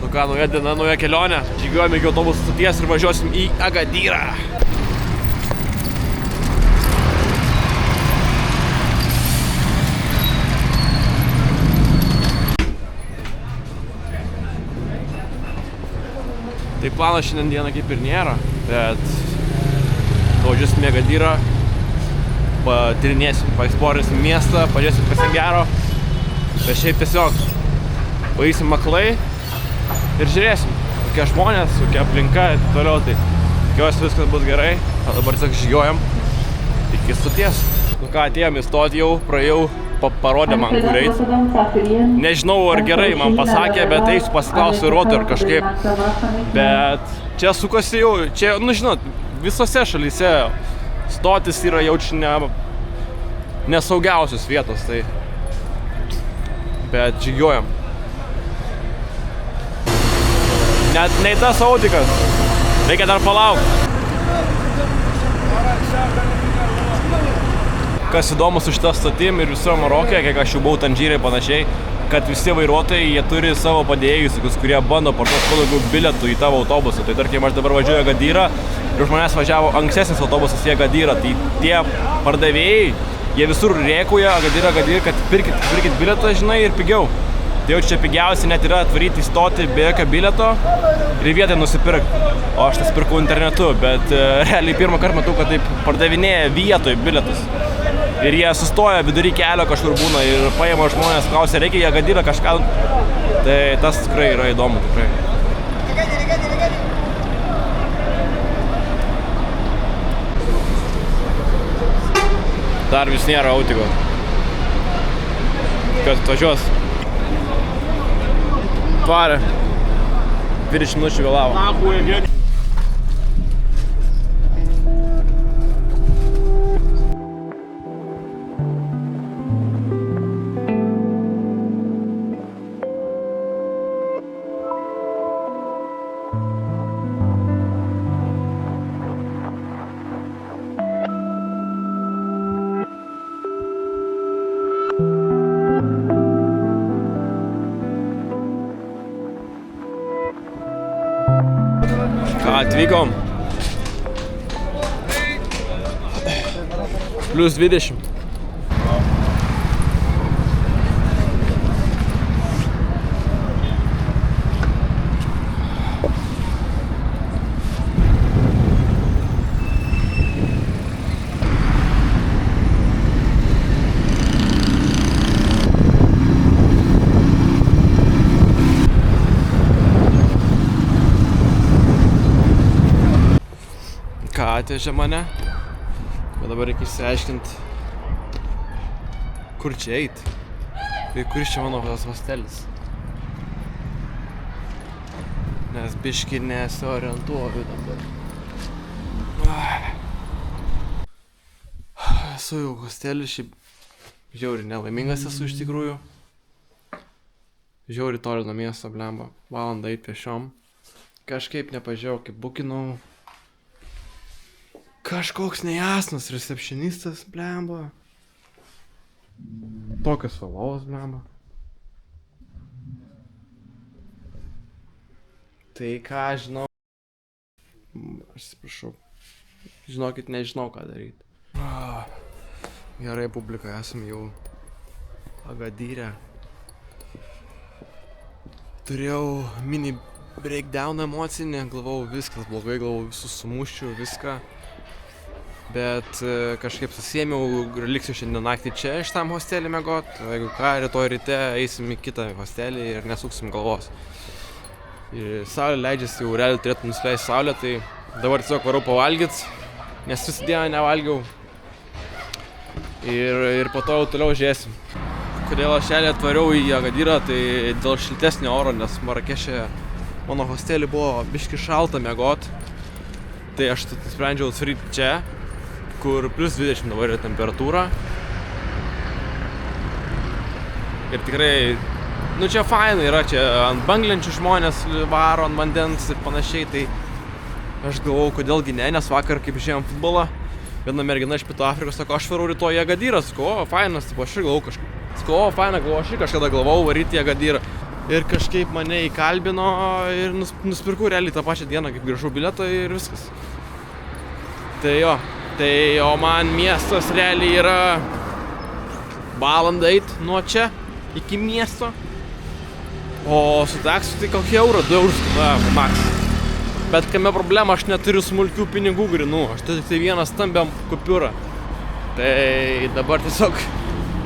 Nu ką, nauja diena, nauja kelionė. Žygiuojame iki autobusų stoties ir važiuosim į Agadyrą. Tai planas šiandien dieną kaip ir nėra, bet važiuosim į Agadyrą, patyrinėsim, paeksplorinsim miestą, pažiūrėsim kas ten gero. Bet šiaip tiesiog paeisim aklai ir žiūrėsim, kokie žmonės, kokia aplinka ir toliau. Tai tikiuosi viskas bus gerai, o dabar tiesiog žygiuojam iki stoties. Nu ką, atėjom į stotį jau, praėjau, parodė man kur eit. Nežinau ar gerai man pasakė, bet eisiu pasiklausiu vairuotojo ar kažkaip. Bet čia sukosi jau, čia, nu žinot, visose šalyse stotis yra jaučiu nesaugiausios vietos, tai. Bet žygiuojam. Net nei tas audikas. Reikia dar palaukti. Kas įdomu su šita stotim ir viso Marokė, kiek aš jau buvau Tanžyre ir panašiai, kad visi vairuotojai, jie turi savo padėjėjus, kurie bando parduoti kuo daugiau bilietų į tavo autobusą. Tai tarkim, aš dabar važiuoju į Agadyrą ir už manęs važiavo ankstesnis autobusas į Agadyrą. Tai tie pardavėjai, jie visur rėkuja Agadyrą, kad pirkit bilietą, žinai, ir pigiau. Tai jau čia pigiausia net yra atvaryti į stotį be jokio bilieto ir vietą nusipirkti. O aš tas pirkau internetu, bet realiai pirmą kartą matau, kad taip pardavinėja vietoj bilietus. Ir jie sustoja vidury kelio kažkur būna ir paima žmonės, klausia, reikia į Agadyrą kažką. Tai tas tikrai yra įdomu, tikrai. Dar vis nėra autiko. Kas atvažiuos? Tvarė. 20 minučių vėlavo. Atvykom. Plius 20. Atvežė mane, bet dabar reikia išsiaiškinti, kur čia eit ir kuris čia mano hostelis. Nes biški nesiorientuoju dabar. Esu jau hostelis, šiaip žiauriai nelaimingas esu iš tikrųjų. Žiauriai toli nuo miesto, blemba. Valandą eit pešiom. Kažkaip nepažiūrėjau, kaip bukinau. Kažkoks nejasnas recepcionistas, blemba. Tokios valovos, blemba. Tai ką žinau. Aš atsiprašau. Žinokit, nežinau ką daryti. Gerai, publika, esam jau Agadyre. Turėjau mini breakdown emocinį, galvojau viskas blogai, galvojau visus sumuščiau, viską. Bet kažkaip susiėmiau ir liksiu šiandien naktį čia iš tam hostelį miegot. Jeigu ką, rytoj ryte eisim į kitą hostelį ir nesuksim galvos. Ir saulė leidžiasi, jau realiai turėtų nusileisti saulė, tai dabar tiesiog varau pavalgyt, nes visą dieną nevalgiau. Ir po to jau toliau žiūrėsim. Kodėl aš realiai atvariau į Agadyrą, tai dėl šiltesnio oro, nes Marakešė mano hostelį buvo biški šalta miegot. Tai aš nusprendžiau atsvaryti čia, kur plus 20 dabar yra temperatūra. Ir tikrai, nu čia fainai yra, čia ant banglenčių žmonės varo, ant vandens ir panašiai, tai aš galvojau, kodėlgi ne, nes vakar, kaip žiūrėjom futbolą, viena mergina iš Pietų Afrikos sako, aš varau rytoj į Agadyrą, sakau, o fainas, tipo, aš ir galvojau kažką, sakau, o faina, galvojau, aš ir kažkada galvojau varyti į Agadyrą. Ir kažkaip mane įkalbino ir nusipirkau realiai tą pačią dieną, kaip grįžau biletą ir viskas. Tai jo, o man miestas realiai yra valandą eit nuo čia iki miesto. O su taksiu tai kokį eurą, 2 eurus, max. Bet kame problema, aš neturiu smulkių pinigų grinų, aš turiu tik vieną stambią kupiūrą. Tai dabar tiesiog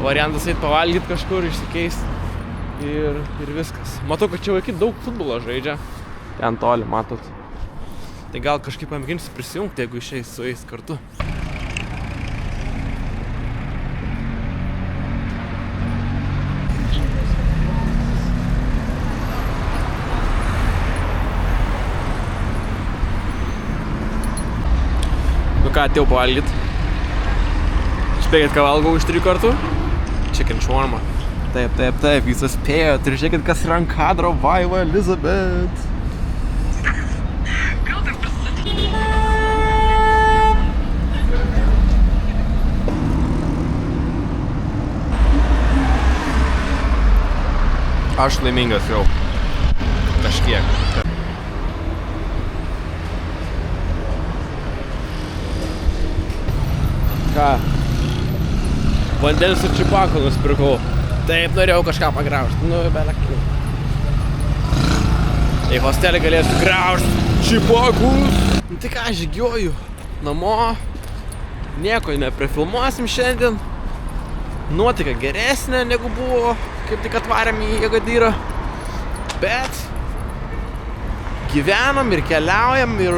variantas eit pavalgyti kažkur, išsikeisti. Ir viskas. Matau, kad čia vaikai daug futbolo žaidžia. Ten toli, matot. Tai gal kažkaip pamėginsiu prisijungti, jeigu išeis su jais kartu. Nu ką, atėjau pavalgyti. Spėkit, ką valgau iš 3 kartų? Chicken shawarma. Taip, jūs spėjot ir žiūrėkit, kas yra ant kadro, Vaiva Elizabeth. Aš laimingas jau. Kažkiek. Ką? Vandens ir čipako nusipirkau. Taip, norėjau kažką pagraužti. Nu, belekliu. Į hostelį galėsiu graužti čipakus. Nu, tai ką, žygiuoju namo. Nieko neprifilmuosim šiandien. Nuotaika geresnė negu buvo, kaip tik atvarėm į Agadyrą. Bet gyvenam ir keliaujam ir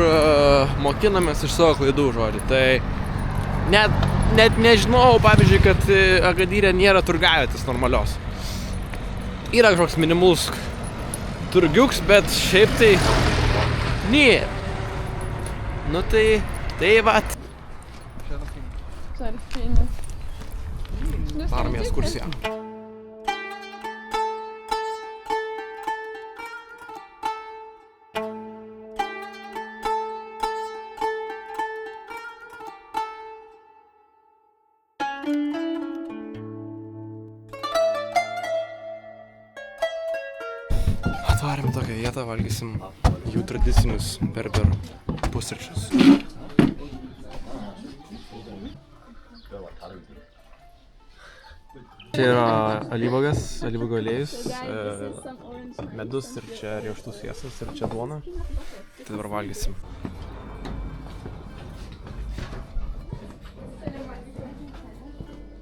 mokinamės iš savo klaidų, žodžiu. Tai net nežinojau, pavyzdžiui, kad Agadyre nėra turgavietės normalios. Yra kažkoks minimalus turgiuks, bet šiaip tai nėra. Nu tai vat. Darom į ekskursiją. Atvarėm tokią vietą, valgysim jų tradicinius berberų pusryčius. Čia yra alyvuogės, alyvuogių aliejus, medus ir čia riešutų sviestas ir čia duona. Tai dabar valgysim.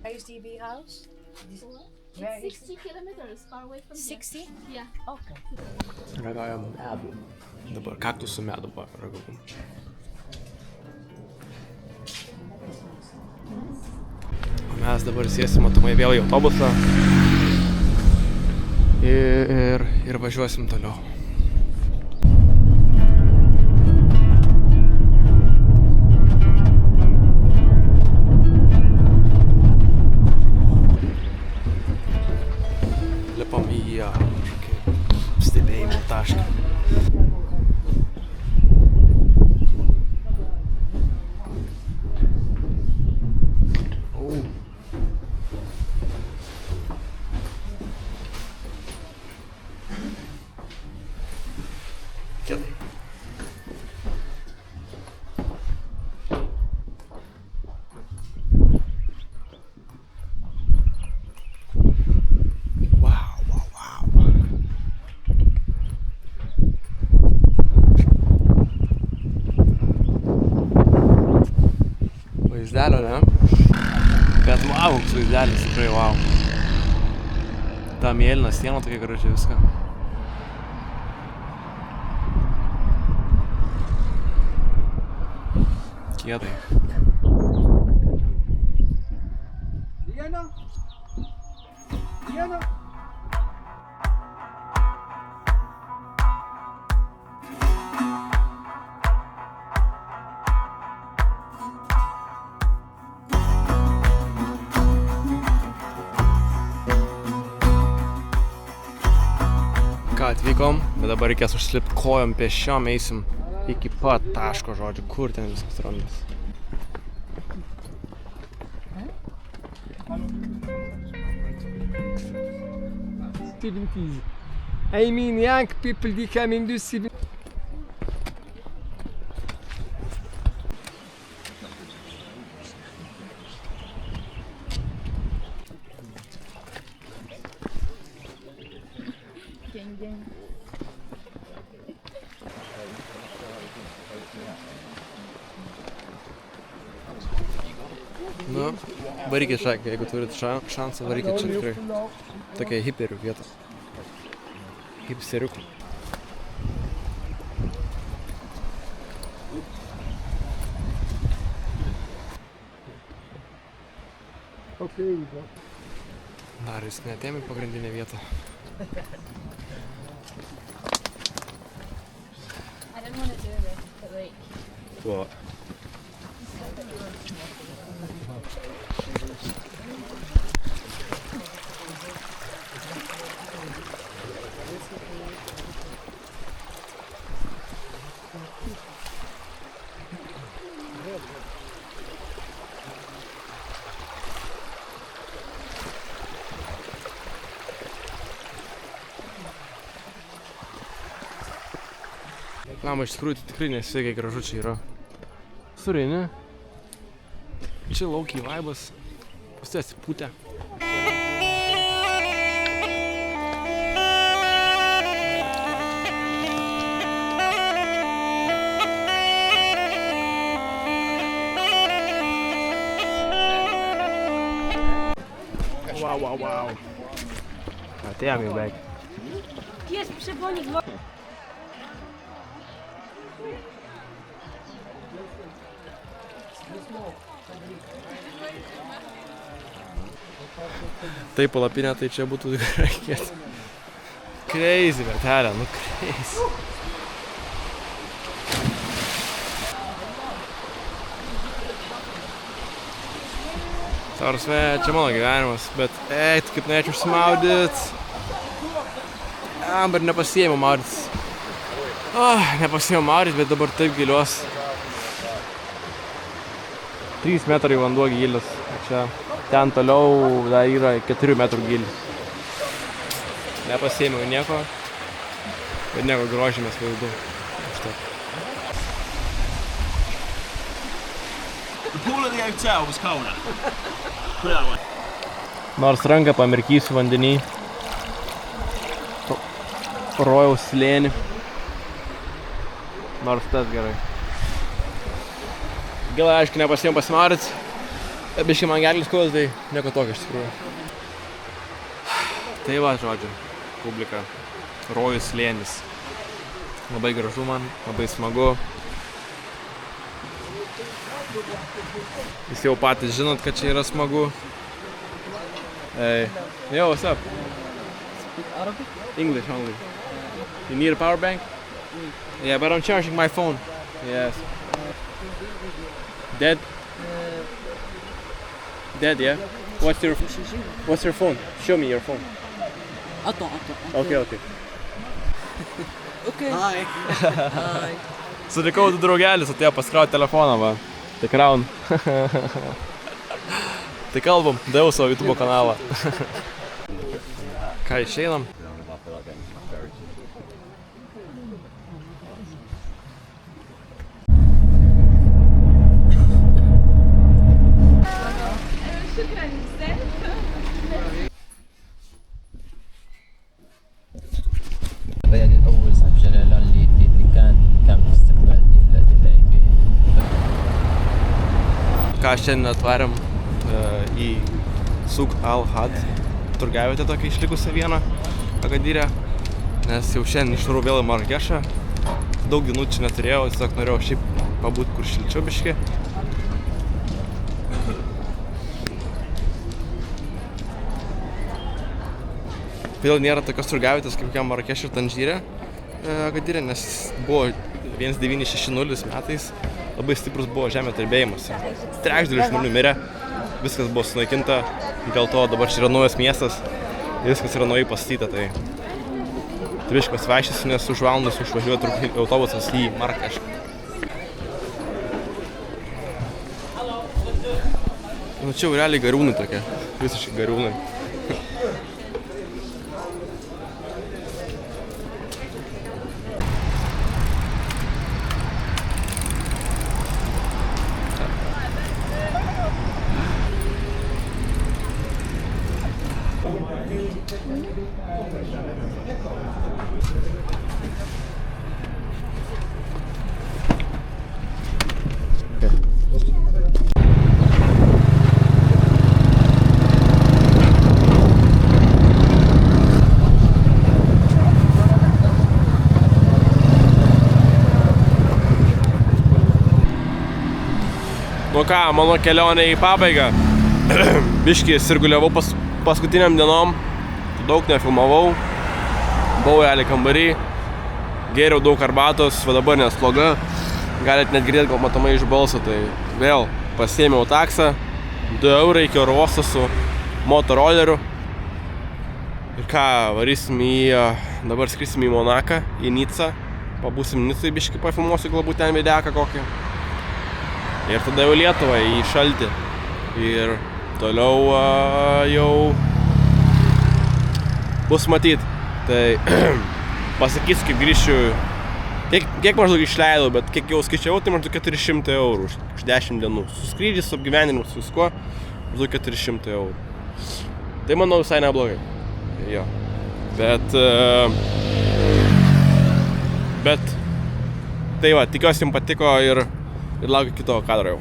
HDB house? It's 60 kilometers far away from 60? here. Yeah. Okay. Ragaujam medų. Dabar kaktusų medų paragavom. O mes dabar sėsim matomai vėl į autobusą ir važiuosim toliau. Lipam į kažkokį stebėjimo tašką. Vaizdelio, ne? Bet wow, koks vaizdelis, tikrai wow. Ta mėlyna siena tokia graži viską. Kietai. Diana! Ką, atvykom, bet dabar reikės užsilipti kojom, pėsčiom, eisim iki pat taško, žodžiu, kur ten viskas randas. I mean, young people, they coming to see. Nu, varykit čia, jeigu turit šansą, varykit čia tikrai. Tokia hiperių vieta. Hipsteriukų. Dar jis neatėmė pagrindinę vietą. I didn't want to do this, but like, What? Lama, iš tikrųjų, tai tikrai nesveikai gražu čia yra. Suriai, ne? Čia laukiai vaibas. Visi atsipūtę. Wow. Atėjom jau beveik. Pies przewonik. Tai palapinė, tai čia būtų tikrai crazy, vietelė, nu crazy. Tarsme, čia mano gyvenimas, bet kaip norėčiau užsimaudyt. Bet nepasiėmiau maudytis. Nepasiėmiau maudytis, bet dabar taip giliuos. 3 metrai vanduo gilis. Čia ten toliau dar yra 4 metrų gilis. Nepasiėmiau nieko, bet nieko grožimės vaizdu. The pool at the hotel was colder. Put it that way. Nors ranką pamirkysiu vandenį. Rojaus slėnį. Nors tas gerai. Gilai, aišku, nepasiėmiau pasimaudyti. Biškai man gerlis kūlas, tai nieko tokio iš tikrųjų. Tai va, žodžiu, publika. Rojus slėnis. Labai gražu man, labai smagu. Jūs jau patys žinot, kad čia yra smagu. Hey. Yo, what's up? English only. You need a power bank? Yeah, but I'm charging my phone. Yes. Dead? Dead, yeah? What's your phone? Show me your phone. Attends. Okay. Okay. Hi. Sutikau du draugelis, atėjo pasikrauti telefoną, va. Tai kraun. Tai kalbam, dėjau savo YouTube kanalą. Ką, išeinam? الرياضي الأول صاحب جلالة اللي كان في استقبال ديال اللاعبين. Ką šiandien atvarėm į Suk Al-Had turgavietę tokią išlikusią vieną Agadyrę, nes jau šiandien išvarau vėl į Marakešą. Daug dienų čia neturėjau, tiesiog norėjau šiaip pabūt kur šilčiau biškį. Vėl nėra tokios turgavietės kaip kokiam Marakešo ir Tanžyre Agadyrė, nes buvo 1960 metais. Labai stiprus buvo žemė drebėjimas. Trečdalis žmonių mirė, viskas buvo sunaikinta, dėl to dabar čia yra naujas miestas, viskas yra naujai pastatyta. Tai biškį pasivaikščiosiu, nes už valandos išvažiuoja autobusas į Marakešą. Nu čia jau realiai gariūnai tokie, visiškai gariūnai. Nu ką, mano kelionė į pabaigą. Biškį sirguliavau paskutiniam dienom, daug nefilmavau, buvau realiai kambarį, gėriau daug arbatos, va dabar nesloga, galit net girdėti gal matomai iš balso, tai vėl pasiėmiau taksą, 2 eurai iki oro uosto su motoroleriu. Ir ką, varysim dabar skrisim į Monaką, į Nicą, pabūsim Nicai biškį, pafilmuosiu galbūt ten videką kokį. Ir tada jau Lietuvą į šaltį. Ir toliau jau bus matyt. Tai pasakysiu, kaip grįšiu, kiek maždaug išleidau, bet kiek jau skaičiavau, tai maždaug 400 eurų už 10 dienų. Su skrydžiais, su apgyvendinimu, su viskuo, maždaug 400 eurų. Tai manau visai neblogai. Jo. Bet tai va, tikiuosi jums patiko ir laukiu kito kadro jau.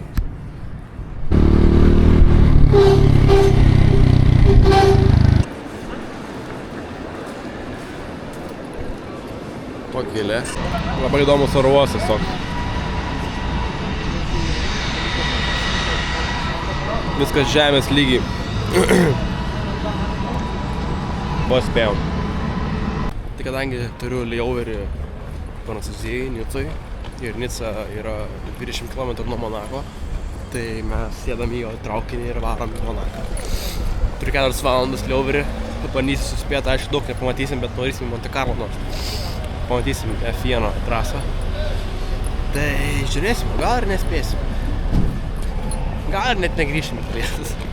Pakėlė. Labai įdomus oro uostas toks. Viskas žemės lygiai. Paspėjom. Tai kadangi turiu layoverį Prancūzijai, Nicoj, ir Nica yra 20 km nuo Monako, tai mes sėdam į jo traukinį ir varom į Monaką. Turiu 4 valandas layoverį, bandysiu suspėti, aišku, daug nepamatysim, bet norysim Monte Carlo nors. Pamatysim F1 trasą. Tai žiūrėsim, gal ir nespėsim. Gal ir net negrįšim į Lietuvą.